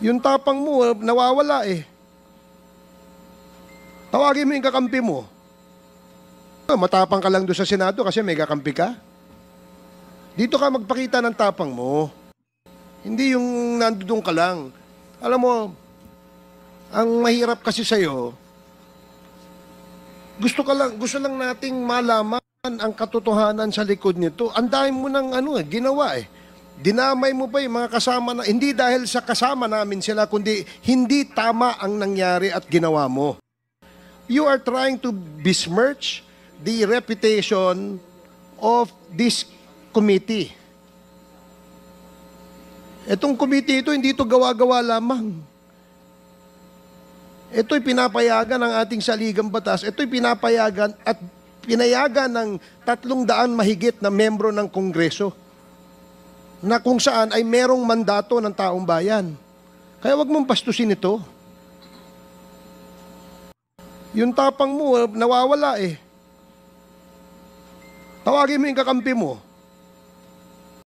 Yung tapang mo, nawawala eh. Tawagin mo yung kakampi mo. Matapang ka lang doon sa Senado kasi may kakampi ka. Dito ka magpakita ng tapang mo. Hindi yung nandoon ka lang. Alam mo, ang mahirap kasi sa'yo, gusto lang nating malaman ang katotohanan sa likod nito. Ang dami mo ng ginawa eh. Dinamay mo pa yung mga kasama na, hindi dahil sa kasama namin sila, kundi hindi tama ang nangyari at ginawa mo. You are trying to besmirch the reputation of this committee. Itong committee ito, hindi ito gawa-gawa lamang. Ito'y pinapayagan ng ating saligang batas. Ito'y pinapayagan at pinayagan ng 300 mahigit na membro ng Kongreso na kung saan ay merong mandato ng taong bayan. Kaya wag mong pastusin ito. Yung tapang mo, nawawala eh. Tawagin mo yung kakampi mo.